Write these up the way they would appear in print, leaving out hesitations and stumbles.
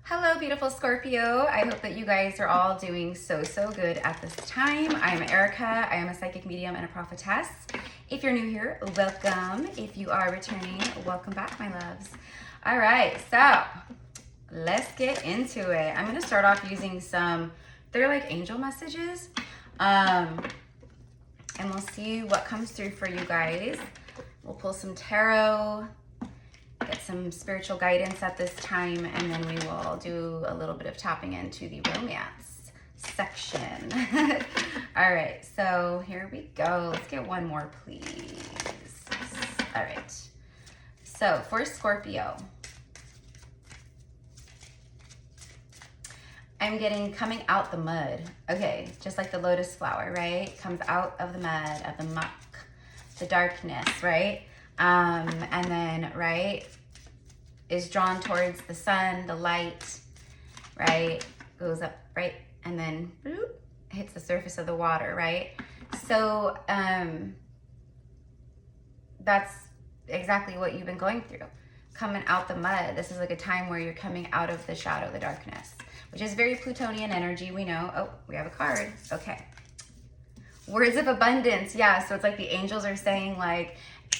Hello, beautiful Scorpio. I hope that you guys are all doing so good at this time. I'm Erica. I am a psychic medium and a prophetess. If you're new here, welcome. If you are returning, welcome back, my loves. All right, so let's get into it. I'm going to start off using they're like angel messages. And we'll see what comes through for you guys. We'll pull some tarot, get some spiritual guidance at this time, and then we will do a little bit of tapping into the romance section. All right, so here we go. Let's get one more, please. All right, so for Scorpio, I'm getting coming out the mud. Okay, just like the lotus flower, right? Comes out of the mud, of the muck, the darkness, right? And then, right, is drawn towards the sun, the light, right? Goes up, right? And then boop, hits the surface of the water, right? So that's exactly what you've been going through. Coming out the mud. This is like a time where you're coming out of the shadow, the darkness, which is very Plutonian energy, we know. Oh, we have a card. Okay. Words of abundance. Yeah, so it's like the angels are saying, like,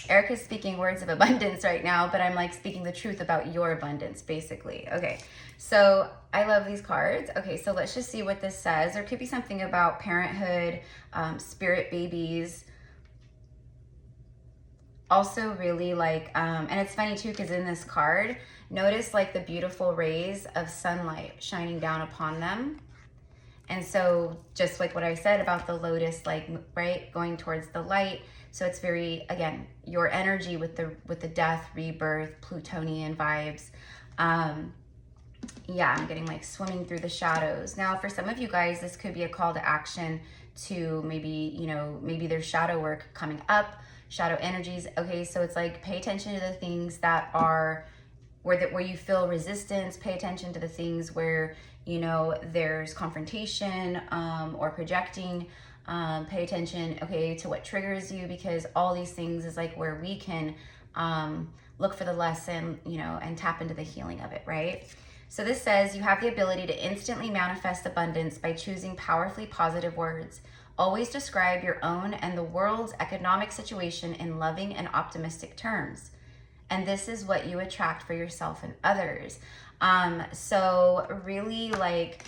Erica's speaking words of abundance right now, but I'm like speaking the truth about your abundance, basically. Okay, so I love these cards. Okay, so let's just see what this says. There could be something about parenthood, spirit babies. Also really like, and it's funny too, because in this card, notice like the beautiful rays of sunlight shining down upon them. And so just like what I said about the lotus, like, right, going towards the light. So it's very, again, your energy with the death, rebirth, Plutonian vibes. Yeah, I'm getting like swimming through the shadows. Now, for some of you guys, this could be a call to action to maybe, you know, maybe there's shadow work coming up, shadow energies. Okay, so it's like pay attention to the things that are where you feel resistance. Pay attention to the things where, you know, there's confrontation or projecting. Pay attention, okay, to what triggers you, because all these things is like where we can look for the lesson, you know, and tap into the healing of it, right? So this says you have the ability to instantly manifest abundance by choosing powerfully positive words. Always describe your own and the world's economic situation in loving and optimistic terms. And this is what you attract for yourself and others. So really like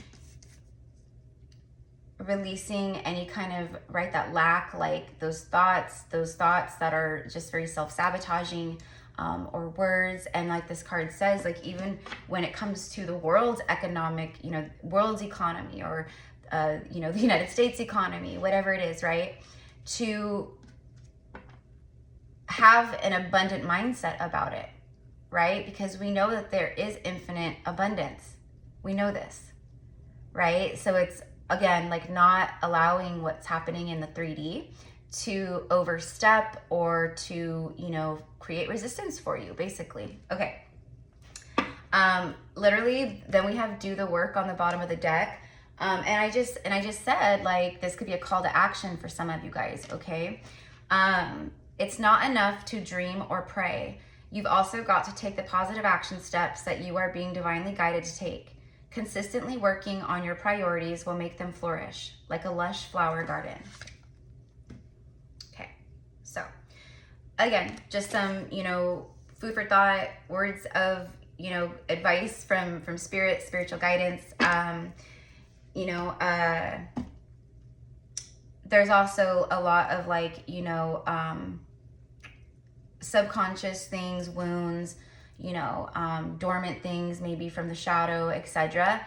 releasing any kind of, right, that lack, like those thoughts that are just very self-sabotaging, or words. And like this card says, like even when it comes to the world's economic, you know, world's economy, or you know, the United States economy, whatever it is, right, to have an abundant mindset about it, right? Because we know that there is infinite abundance. We know this, right? So it's, again, like not allowing what's happening in the 3D to overstep or to, you know, create resistance for you, basically. Okay. Literally, then we have do the work on the bottom of the deck. And I just said, like, this could be a call to action for some of you guys, okay? It's not enough to dream or pray. You've also got to take the positive action steps that you are being divinely guided to take. Consistently working on your priorities will make them flourish like a lush flower garden. Okay, so again, just some, you know, food for thought, words of, you know, advice from spirit, spiritual guidance. You know, there's also a lot of like, you know, subconscious things, wounds, you know, dormant things, maybe from the shadow, etc.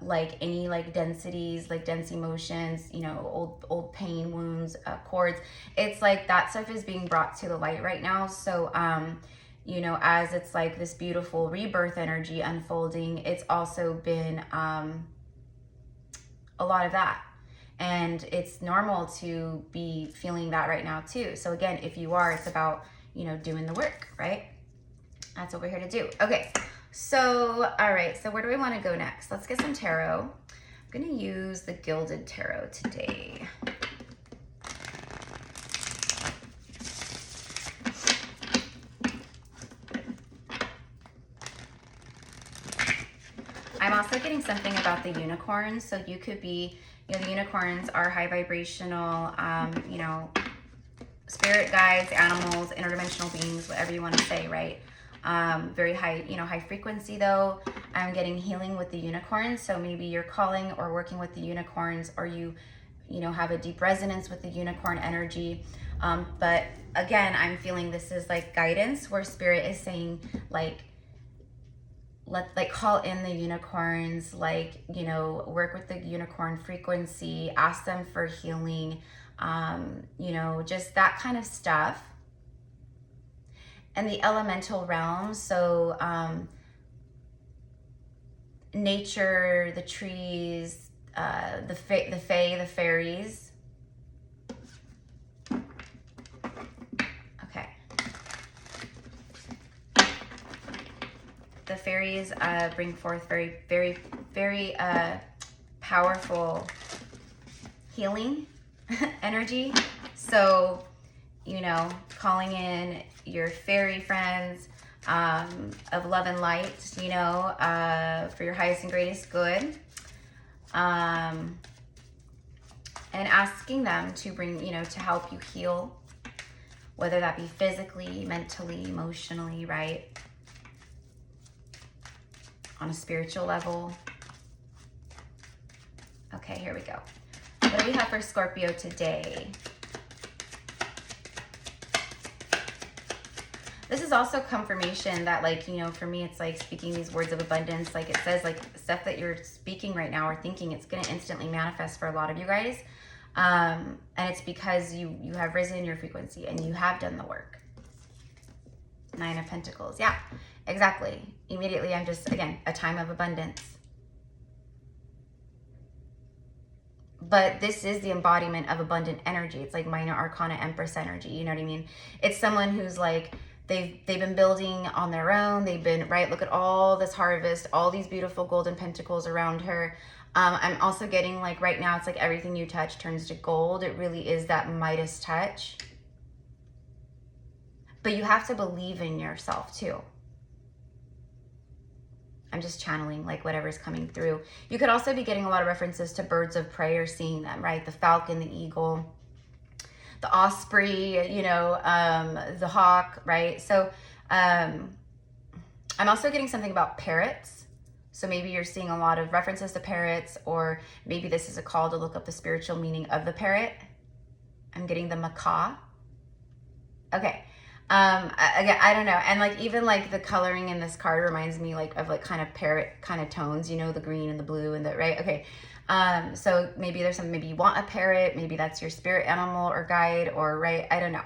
Like any like densities, like dense emotions, you know, old pain, wounds, cords. It's like that stuff is being brought to the light right now. So, you know, as it's like this beautiful rebirth energy unfolding, it's also been a lot of that. And it's normal to be feeling that right now too. So again, if you are, it's about, you know, doing the work, right? That's what we're here to do. Okay, so, all right, so where do we want to go next? Let's get some tarot. I'm going to use the Gilded Tarot today. I'm also getting something about the unicorns. So you could be, you know, the unicorns are high vibrational, you know, spirit guides, animals, interdimensional beings, whatever you want to say, right? Very high, you know, high frequency though. I'm getting healing with the unicorns. So maybe you're calling or working with the unicorns, or you know, have a deep resonance with the unicorn energy. But again, I'm feeling this is like guidance where spirit is saying like, call in the unicorns, like, you know, work with the unicorn frequency, ask them for healing, you know, just that kind of stuff. And the elemental realms, so nature, the trees, the fae, the fairies. Okay. The fairies bring forth very, very, very powerful healing energy. So, you know, calling in your fairy friends of love and light, you know, for your highest and greatest good. And asking them to bring, you know, to help you heal, whether that be physically, mentally, emotionally, right? On a spiritual level. Okay, here we go. What do we have for Scorpio today? This is also confirmation that, like, you know, for me, it's like speaking these words of abundance. Like it says, like, stuff that you're speaking right now or thinking, it's going to instantly manifest for a lot of you guys. And it's because you have risen your frequency and you have done the work. 9 of Pentacles. Yeah, exactly. Immediately, I'm just, again, a time of abundance. But this is the embodiment of abundant energy. It's like minor arcana empress energy. You know what I mean? It's someone who's like, they've been building on their own. They've been, right? Look at all this harvest, all these beautiful golden pentacles around her. I'm also getting, like, right now, it's like everything you touch turns to gold. It really is that Midas touch. But you have to believe in yourself too. I'm just channeling like whatever's coming through. You could also be getting a lot of references to birds of prey or seeing them, right? The falcon, the eagle, the osprey, you know, the hawk, right? So I'm also getting something about parrots. So maybe you're seeing a lot of references to parrots, or maybe this is a call to look up the spiritual meaning of the parrot. I'm getting the macaw. Okay. Again, I don't know. And like, even like the coloring in this card reminds me like of like kind of parrot kind of tones, you know, the green and the blue and the, right? Okay. So maybe there's some, maybe you want a parrot, maybe that's your spirit animal or guide, or, right? I don't know.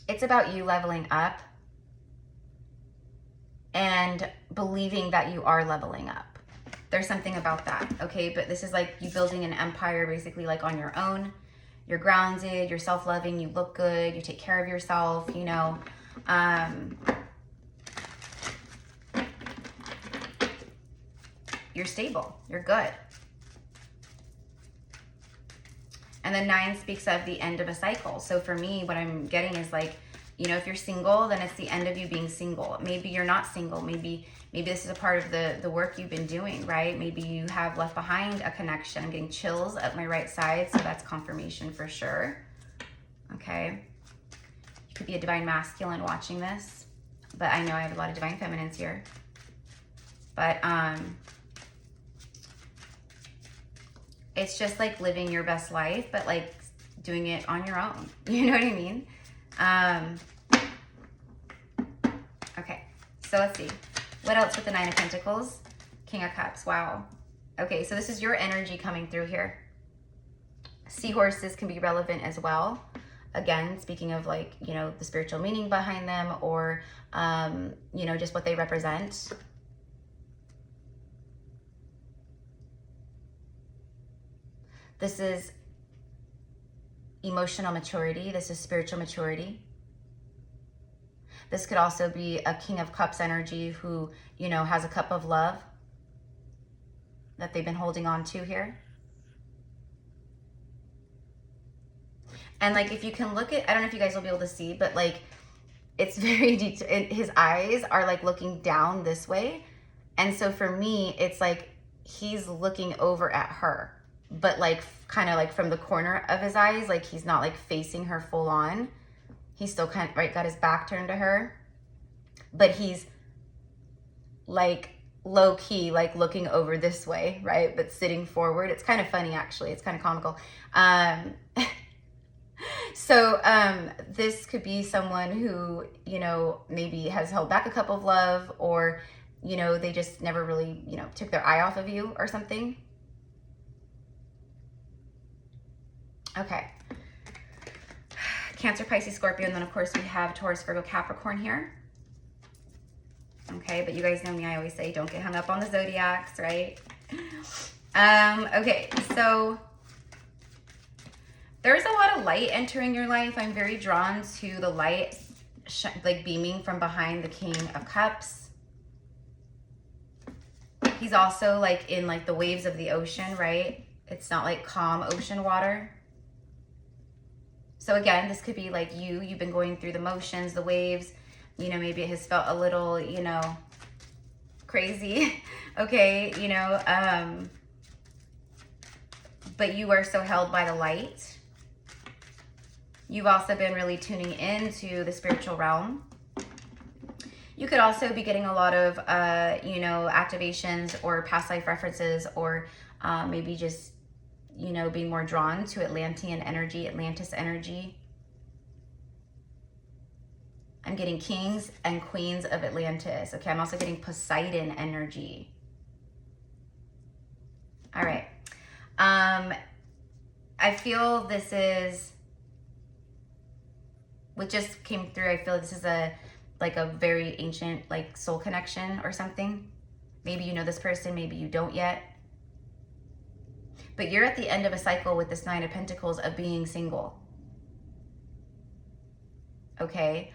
It's about you leveling up and believing that you are leveling up. There's something about that, okay? But this is like you building an empire basically like on your own. You're grounded, you're self-loving, you look good, you take care of yourself, you know. You're stable, you're good. And then 9 speaks of the end of a cycle. So for me, what I'm getting is like, you know, if you're single, then it's the end of you being single. Maybe you're not single. Maybe this is a part of the work you've been doing, right? Maybe you have left behind a connection. I'm getting chills up my right side, so that's confirmation for sure. Okay. You could be a divine masculine watching this, but I know I have a lot of divine feminines here. But it's just like living your best life, but like doing it on your own. You know what I mean? Okay, so let's see. What else with the 9 of Pentacles? King of Cups, wow. Okay, so this is your energy coming through here. Seahorses can be relevant as well. Again, speaking of like, you know, the spiritual meaning behind them, or, you know, just what they represent. This is emotional maturity. This is spiritual maturity. This could also be a King of Cups energy who, you know, has a cup of love that they've been holding on to here. And like, if you can look at, I don't know if you guys will be able to see, but like it's very his eyes are like looking down this way. And so for me, it's like he's looking over at her, but like kind of like from the corner of his eyes, like he's not like facing her full on. He's still kind of, right, got his back turned to her, but he's like low key, like looking over this way, right? But sitting forward. It's kind of funny, actually. It's kind of comical. So this could be someone who, you know, maybe has held back a cup of love, or, you know, they just never really, you know, took their eye off of you or something. Okay. Cancer, Pisces, Scorpio, and then of course we have Taurus, Virgo, Capricorn here. Okay, but you guys know me, I always say don't get hung up on the zodiacs, right? Okay, so there's a lot of light entering your life. I'm very drawn to the light like beaming from behind the King of Cups. He's also like in like the waves of the ocean, right? It's not like calm ocean water. So again, this could be like you've been going through the motions, the waves, you know, maybe it has felt a little, you know, crazy, okay, you know, but you are so held by the light. You've also been really tuning into the spiritual realm. You could also be getting a lot of, you know, activations or past life references, or maybe just, you know, being more drawn to Atlantean energy, Atlantis energy. I'm getting kings and queens of Atlantis. Okay, I'm also getting Poseidon energy. All right. I feel this is, what just came through, I feel this is like a very ancient like soul connection or something. Maybe you know this person, maybe you don't yet. But you're at the end of a cycle with this Nine of Pentacles of being single. Okay.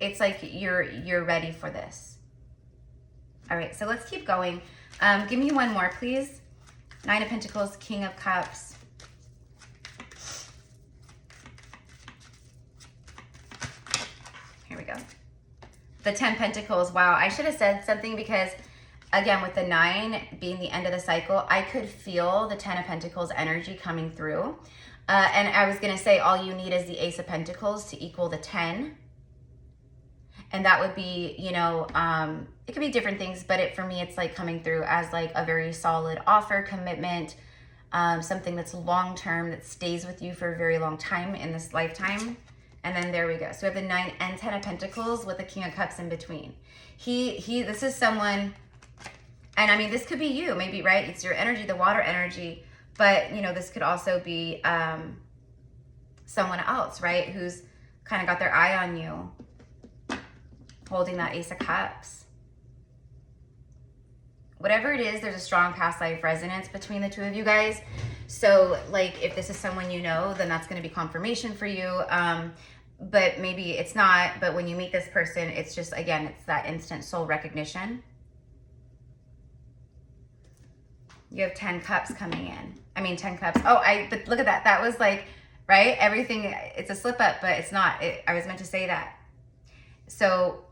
It's like you're ready for this. All right, so let's keep going. Give me one more, please. Nine of Pentacles, King of Cups. Here we go. The 10 Pentacles. Wow, I should have said something because, again, with the 9 being the end of the cycle, I could feel the 10 of Pentacles energy coming through. And I was going to say all you need is the Ace of Pentacles to equal the 10. And that would be, you know, it could be different things, but for me, it's like coming through as like a very solid offer, commitment, something that's long-term, that stays with you for a very long time in this lifetime. And then there we go. So we have the 9 and 10 of Pentacles with the King of Cups in between. This is someone, and I mean, this could be you, maybe, right? It's your energy, the water energy, but you know, this could also be someone else, right? Who's kind of got their eye on you, holding that Ace of Cups. Whatever it is, there's a strong past life resonance between the two of you guys. So like if this is someone you know, then that's going to be confirmation for you. But maybe it's not. But when you meet this person, it's just, again, it's that instant soul recognition. You have 10 cups coming in. I mean, 10 cups. Oh, but look at that. That was like, right? Everything, it's a slip up, but it's not. I was meant to say that. So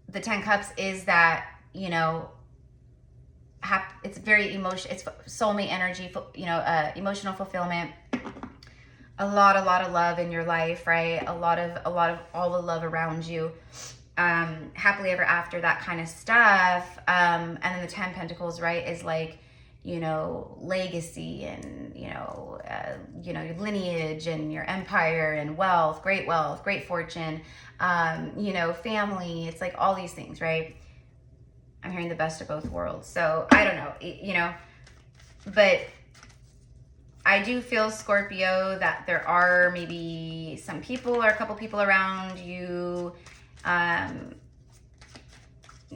the 10 cups is that, you know, it's very emotional. It's soulmate energy, you know, emotional fulfillment. A lot of love in your life, right? A lot of all the love around you. Happily ever after, that kind of stuff. And then the 10 Pentacles, right, is like, you know, legacy and, you know, your lineage and your empire and wealth, great fortune, you know, family. It's like all these things, right? I'm hearing the best of both worlds. So I don't know, you know, but I do feel, Scorpio, that there are maybe some people or a couple people around you.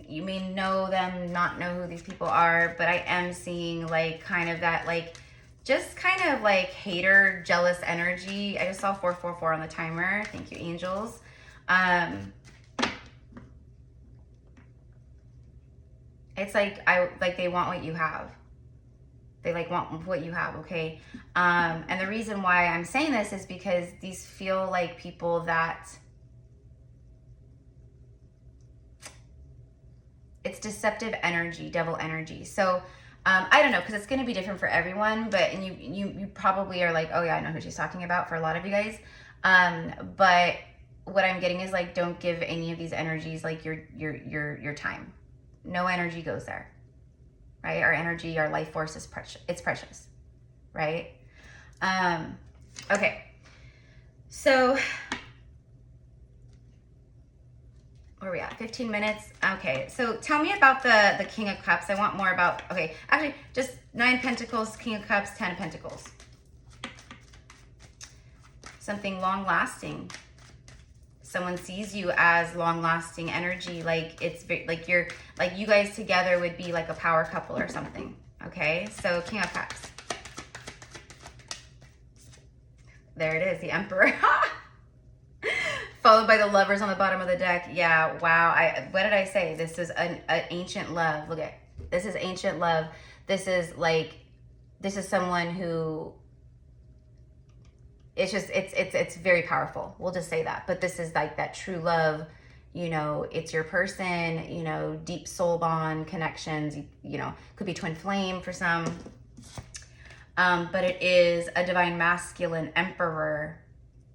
You may know them, not know who these people are, but I am seeing like kind of that, like just kind of like hater, jealous energy. I just saw 444 on the timer. Thank you, angels. It's like they want what you have. They like want what you have, okay? And the reason why I'm saying this is because these feel like people that it's deceptive energy, devil energy. So I don't know, because it's going to be different for everyone, but and you probably are like, oh yeah, I know who she's talking about for a lot of you guys. But what I'm getting is like, don't give any of these energies like your time. No energy goes there. Right? Our energy, our life force is precious. It's precious, right? Okay. So where are we at? 15 minutes. Okay. So tell me about the King of Cups. I want more about, okay, actually just 9 Pentacles, King of Cups, 10 Pentacles. Something long lasting. Someone sees you as long-lasting energy, like it's like you're like you guys together would be like a power couple or something. Okay, so King of Cups. There it is, the Emperor. Followed by the Lovers on the bottom of the deck. Yeah, wow. What did I say? This is an ancient love. Look at this is ancient love. This is someone who. It's just, it's very powerful. We'll just say that. But this is like that true love, you know, it's your person, you know, deep soul bond connections, you know, could be twin flame for some. But it is a divine masculine emperor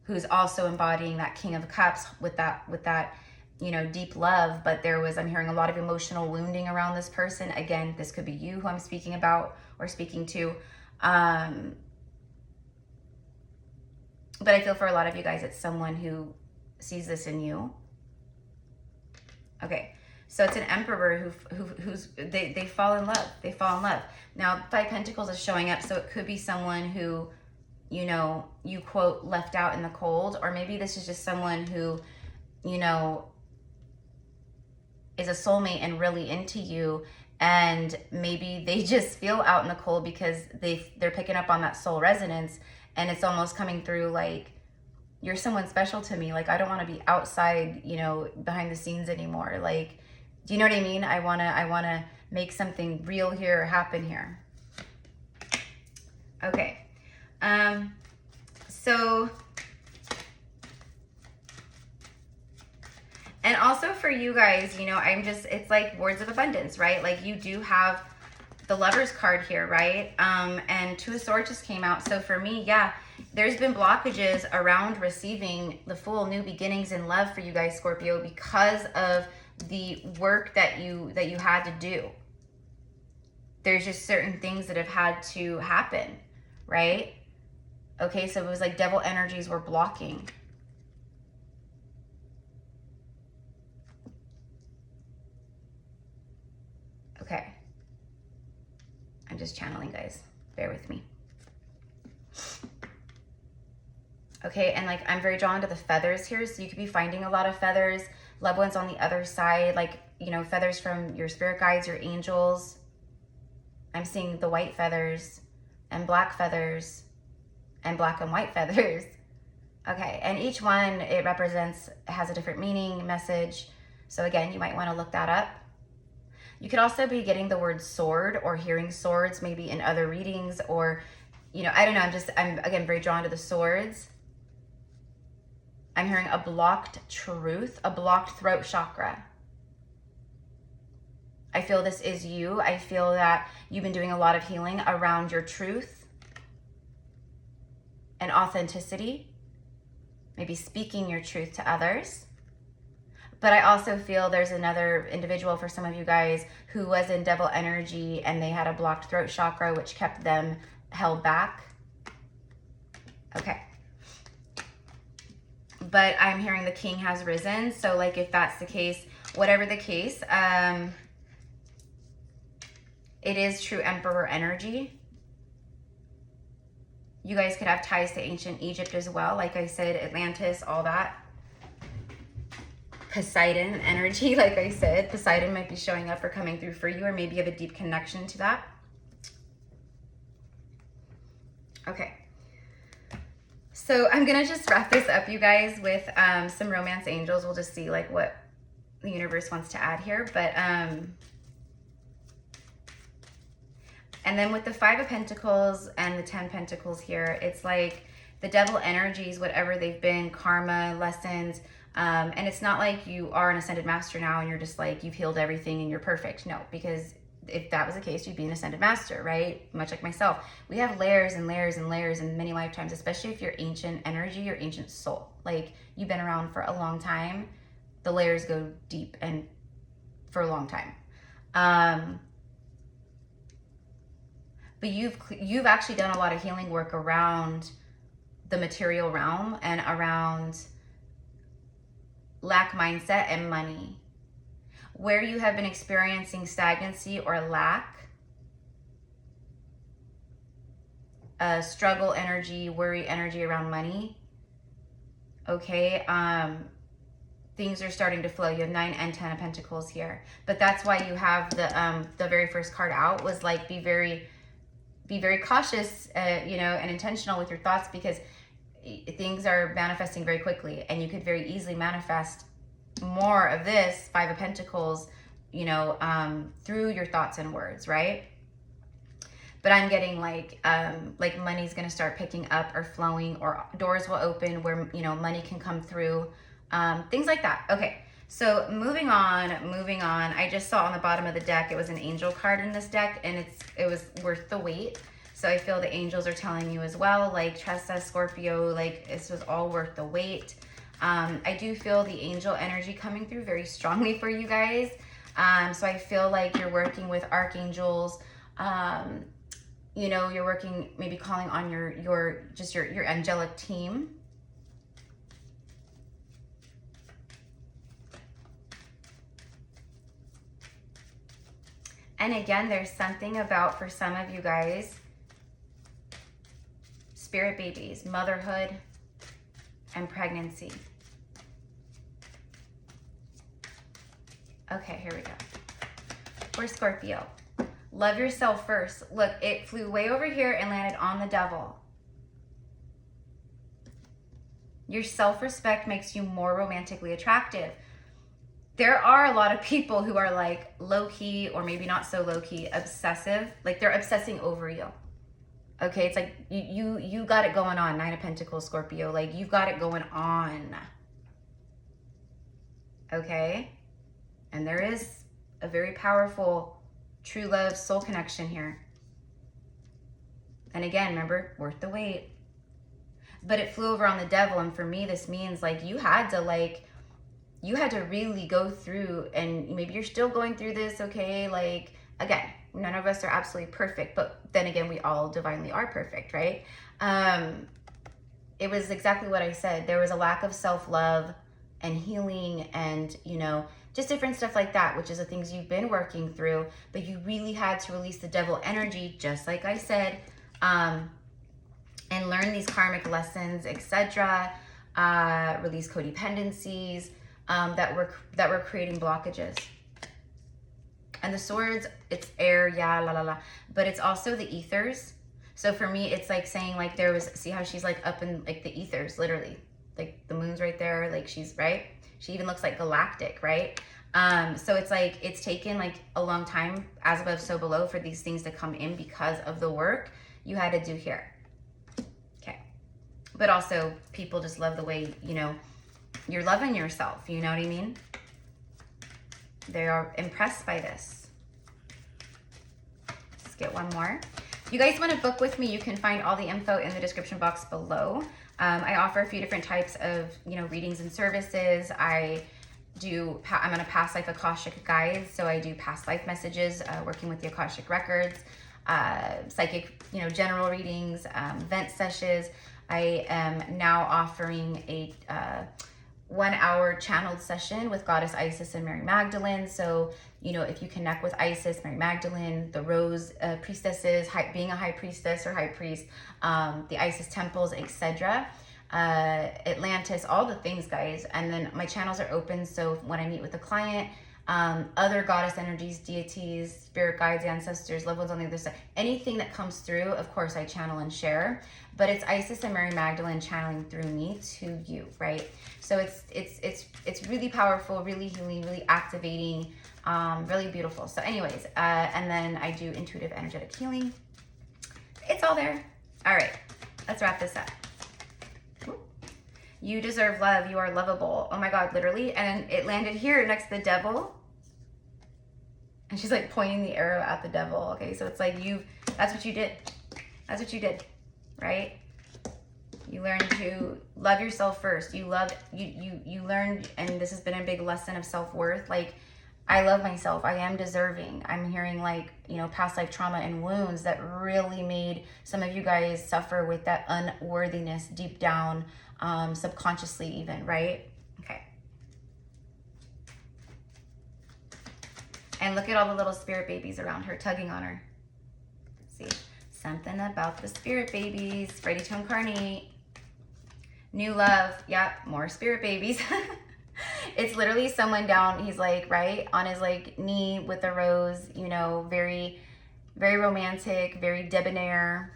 who's also embodying that King of Cups with that, you know, deep love. But I'm hearing a lot of emotional wounding around this person. Again, this could be you who I'm speaking about or speaking to. But I feel for a lot of you guys, it's someone who sees this in you. Okay, so it's an emperor they fall in love. They fall in love. Now, 5 Pentacles is showing up, so it could be someone who, you know, you quote, left out in the cold, or maybe this is just someone who, you know, is a soulmate and really into you, and maybe they just feel out in the cold because they're picking up on that soul resonance. And it's almost coming through like, you're someone special to me. Like, I don't want to be outside, you know, behind the scenes anymore. Like, do you know what I mean? I want to make something real here happen here. Okay. So, and also for you guys, you know, it's like words of abundance, right? Like you do have the Lovers card here, right? And 2 of Swords just came out. So for me, yeah, there's been blockages around receiving the full new beginnings in love for you guys, Scorpio, because of the work that you had to do. There's just certain things that have had to happen, right? Okay, so it was like devil energies were blocking. Okay. I'm just channeling, guys. Bear with me. Okay, and like I'm very drawn to the feathers here. So you could be finding a lot of feathers. Loved ones on the other side, like, you know, feathers from your spirit guides, your angels. I'm seeing the white feathers and black feathers and black and white feathers. Okay, and each one, it has a different meaning, message. So again, you might want to look that up. You could also be getting the word sword or hearing swords maybe in other readings, or, you know, I don't know. I'm again very drawn to the swords. I'm hearing a blocked truth, a blocked throat chakra. I feel this is you. I feel that you've been doing a lot of healing around your truth and authenticity, maybe speaking your truth to others. But I also feel there's another individual for some of you guys who was in devil energy and they had a blocked throat chakra, which kept them held back. Okay. But I'm hearing the king has risen. So like if that's the case, whatever the case, it is true emperor energy. You guys could have ties to ancient Egypt as well. Like I said, Atlantis, all that. Poseidon energy, like I said. Poseidon might be showing up or coming through for you, or maybe you have a deep connection to that. Okay. So I'm going to just wrap this up, you guys, with some romance angels. We'll just see like what the universe wants to add here. But And then with the 5 of Pentacles and the 10 Pentacles here, it's like the devil energies, whatever they've been, karma, lessons. And it's not like you are an ascended master now and you're just like, you've healed everything and you're perfect. No, because if that was the case, you'd be an ascended master, right? Much like myself. We have layers and layers and layers in many lifetimes, especially if you're ancient energy, your ancient soul. Like you've been around for a long time. The layers go deep and for a long time. But you've actually done a lot of healing work around the material realm and around lack mindset and money. Where you have been experiencing stagnancy or lack, struggle energy, worry energy around money, okay, things are starting to flow. You have 9 and 10 of Pentacles here. But that's why you have the very first card out was like, be very cautious, you know, and intentional with your thoughts, because things are manifesting very quickly and you could very easily manifest more of this 5 of Pentacles, you know, through your thoughts and words, right? But I'm getting like money's going to start picking up or flowing, or doors will open where, you know, money can come through, things like that. Okay. So moving on. I just saw on the bottom of the deck, it was an angel card in this deck, and it was worth the wait. So I feel the angels are telling you as well, like, trust us, Scorpio, like this was all worth the wait. I do feel the angel energy coming through very strongly for you guys. So I feel like you're working with archangels, you know, you're working, maybe calling on your angelic team. And again, there's something about, for some of you guys, spirit babies, motherhood, and pregnancy. Okay, here we go. For Scorpio, love yourself first. Look, it flew way over here and landed on the devil. Your self-respect makes you more romantically attractive. There are a lot of people who are like low-key, or maybe not so low-key, obsessive. Like they're obsessing over you. Okay, it's like you got it going on, 9 of Pentacles, Scorpio. Like you've got it going on. Okay? And there is a very powerful true love soul connection here. And again, remember, worth the wait. But it flew over on the devil, and for me this means like you had to really go through, and maybe you're still going through this, okay? Like, again, none of us are absolutely perfect, but then again, we all divinely are perfect, right? It was exactly what I said. There was a lack of self-love and healing and, you know, just different stuff like that, which is the things you've been working through, but you really had to release the devil energy, just like I said, and learn these karmic lessons, etc. Release codependencies, that were creating blockages. And the swords, it's air, yeah, la la la, but it's also the ethers. So for me, it's like saying like there was, see how she's like up in like the ethers, literally, like the moon's right there, like she's right. She even looks like galactic, right? So it's like it's taken like a long time, as above so below, for these things to come in because of the work you had to do here. Okay, but also people just love the way, you know, you're loving yourself, you know what I mean? They are impressed by this. Let's get one more. If you guys want to book with me, you can find all the info in the description box below. I offer a few different types of, you know, readings and services. I'm on a past life Akashic guide, so I do past life messages, working with the Akashic records, psychic, you know, general readings, vent sessions. I am now offering a 1-hour channeled session with Goddess Isis and Mary Magdalene. So, you know, if you connect with Isis, Mary Magdalene, the Rose priestesses, being a high priestess or high priest, the Isis temples, etc., Atlantis, all the things, guys. And then my channels are open, so when I meet with a client, other goddess energies, deities, spirit guides, ancestors, loved ones on the other side. Anything that comes through, of course, I channel and share. But it's Isis and Mary Magdalene channeling through me to you, right? So it's really powerful, really healing, really activating, really beautiful. So anyways, and then I do intuitive energetic healing. It's all there. All right, let's wrap this up. You deserve love. You are lovable. Oh my God, literally. And it landed here next to the devil. And she's like pointing the arrow at the devil. Okay, so it's like that's what you did. That's what you did, right? You learned to love yourself first. You learned, and this has been a big lesson of self-worth. Like, I love myself. I am deserving. I'm hearing like, you know, past life trauma and wounds that really made some of you guys suffer with that unworthiness deep down, subconsciously even, right? Okay. And look at all the little spirit babies around her, tugging on her. Let's see, something about the spirit babies, ready to incarnate. New love, yeah, more spirit babies. It's literally someone down, he's like, right, on his like knee with a rose, you know, very, very romantic, very debonair,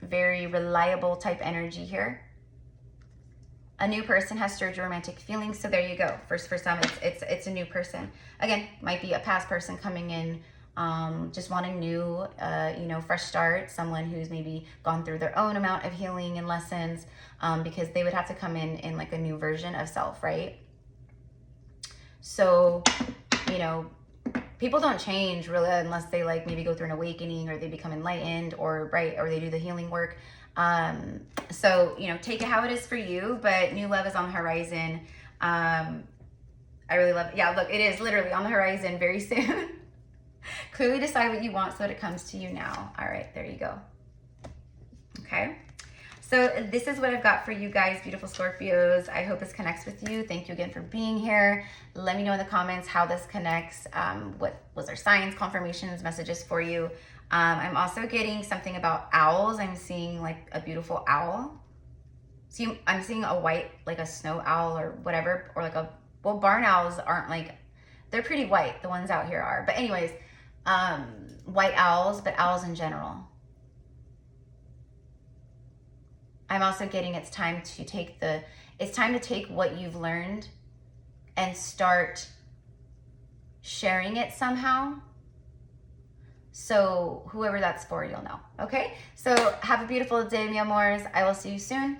very reliable type energy here. A new person has stirred your romantic feelings, so there you go. For some, it's a new person. Again, might be a past person coming in, just wanting new, you know, fresh start. Someone who's maybe gone through their own amount of healing and lessons, because they would have to come in like a new version of self, right? So, you know, people don't change really unless they like maybe go through an awakening or they become enlightened or right, or they do the healing work. So, you know, take it how it is for you, but new love is on the horizon. I really love it. Yeah, look, it is literally on the horizon very soon. Clearly decide what you want so that it comes to you now. All right, there you go. Okay. So this is what I've got for you guys, beautiful Scorpios. I hope this connects with you. Thank you again for being here. Let me know in the comments how this connects. What was there signs, confirmations, messages for you? I'm also getting something about owls. I'm seeing like a beautiful owl. See, I'm seeing a white, like a snow owl or whatever, or like well, barn owls aren't like, they're pretty white. The ones out here are. But anyways, white owls, but owls in general. I'm also getting it's time to take what you've learned and start sharing it somehow. So whoever that's for, you'll know. Okay? So have a beautiful day, mi amores. I will see you soon.